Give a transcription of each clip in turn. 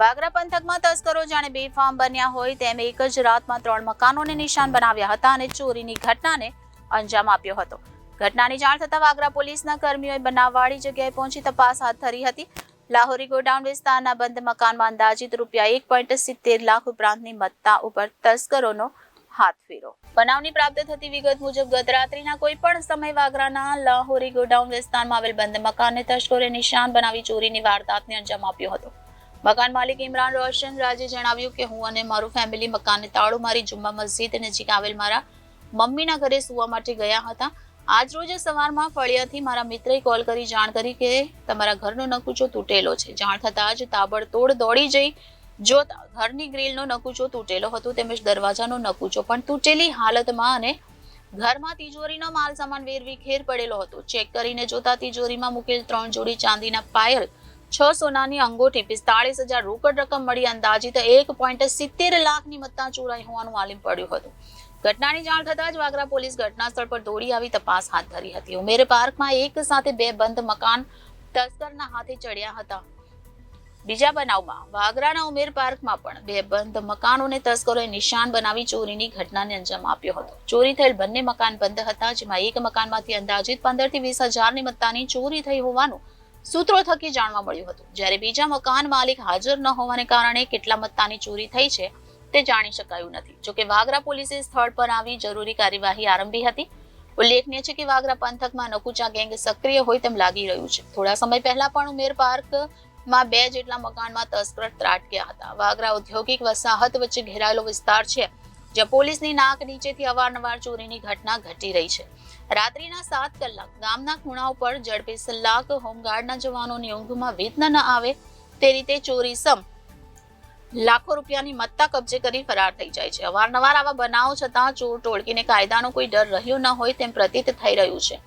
વાગરા પંથકમાં તસ્કરો જાણે બેફામ બન્યા હોય તેમ એક જ રાતમાં 3 મકાનોને નિશાન બનાવ્યા હતા અને ચોરીની ઘટનાને અંજામ આપ્યો હતો. ઘટનાની જાણ થતાં વાગરા પોલીસના કર્મીઓએ બનાવવાળી જગ્યાએ પહોંચી તપાસ હાથ ધરી હતી. લાહોરી ગોડાઉન વિસ્તારના બંધ મકાનમાં અંદાજિત રૂપિયા 1.70 લાખ ઉપરાંતની મત્તા ઉપર તસ્કરોનો હાથ ફેરો. બનાવની પ્રાપ્ત થતી વિગત મુજબ ગત રાત્રિના કોઈ પણ સમય વાગરાના લાહોરી ગોડાઉન વિસ્તારમાં આવેલ બંધ મકાનને તસ્કરોએ નિશાન બનાવી ચોરીની વારદાતને અંજામ આપ્યો હતો. મકાન માલિક ઇમરાન રોશન રાજે જણાવ્યું કે હું અને મારું ફેમિલી મકાનને તાળું મારી જુમ્મા મસ્જિદ નજીક આવેલ મારા મમ્મીના ઘરે સુવા માટે ગયા હતા. આજ રોજ સવારમાં ફળિયાથી મારા મિત્રએ કોલ કરી જાણ કરી કે તમારા ઘરનો નકુચો તૂટેલો છે. જાણ થતાં જ તાબડતોડ દોડી જઈ જોતા ઘરની ગ્રીલનો નકુચો તૂટેલો હતો તેમજ દરવાજાનો નકુચો પણ તૂટેલી હાલતમાં અને ઘરમાં તિજોરીનો માલ સામાન વેરવિખેર પડેલો હતો. ચેક કરીને જોતા તિજોરીમાં મૂકેલ 3 જોડી ચાંદીના પાયલ, 6 સોનાની અંગૂઠી, 45,000 રોકડ રકમ મળી અંદાજિત 1.70 લાખની મત્તા ચોરાઈ હોવાનું માલુમ પડ્યું હતું. ઘટનાની જાણ થતાં જ વાગરા પોલીસ ઘટના સ્થળ પર દોડી આવી તપાસ હાથ ધરી હતી. ઉમેર પાર્કમાં એક સાથે 2 બંધ મકાન તસ્કરના હાથે ચડ્યા હતા. બીજા બનાવમાં વાગરાના ઉમેર પાર્કમાં પણ 2 બંધ મકાનોને તસ્કરોએ નિશાન બનાવી ચોરીની ઘટનાને અંજામ આપ્યો હતો. ચોરી થયેલ બંને મકાન બંધ હતા, જેમાં એક મકાનમાંથી અંદાજિત 15 થી 20,000 ની મત્તાની ચોરી થઈ હોવાનું સૂત્રો થકી જાણવા મળ્યું હતું. જ્યારે બીજા મકાન માલિક હાજર ન હોવાને કારણે કેટલા મત્તાની ચોરી થઈ છે તે જાણી શકાયું નથી. જોકે વાગરા પોલીસે સ્થળ પર આવી જરૂરી કાર્યવાહી આરંભી હતી. ઉલ્લેખનીય છે કે વાગરા પંથકમાં નકુચા ગેંગ સક્રિય હોય તેમ લાગી રહ્યું છે. થોડા સમય પહેલા પણ ઉમેર પાર્કમાં 2 જેટલા મકાનમાં તસ્કર ત્રાટક્યા હતા. વાગરા ઔદ્યોગિક વસાહત વચ્ચે ઘેરાયેલો વિસ્તાર છે, જ્યાં પોલીસની નાક નીચેથી અવારનવાર ચોરીની ઘટના ઘટી રહી છે. રાત્રિના 7 કલાક ગામના ખૂણાઓ પર ઝડપી સલાક હોમગાર્ડના જવાનોની ઊંઘમાં વિઘ્ન ન આવે તે રીતે ચોરી સમ લાખો રૂપિયાની મત્તા કબજે કરી ફરાર થઈ જાય છે. અવારનવાર આવા બનાવો છતાં ચોર ટોળકીને કાયદાનો કોઈ ડર રહ્યો ન હોય તેમ પ્રતીત થઈ રહ્યું છે.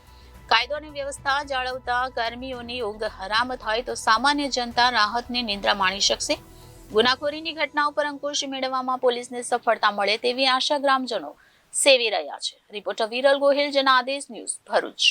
કાયદો અને વ્યવસ્થા જાળવતા કર્મીઓની ઊંઘ હરામ થાય તો સામાન્ય જનતા રાહતની નિંદ્રા માણી શકશે. ગુનાખોરીની ઘટનાઓ પર અંકુશ મેળવવામાં પોલીસને સફળતા મળે તેવી આશા ગ્રામજનો સેવી રહ્યા છે. Reporter Viral Gohil, Janadesh news, Bharuch.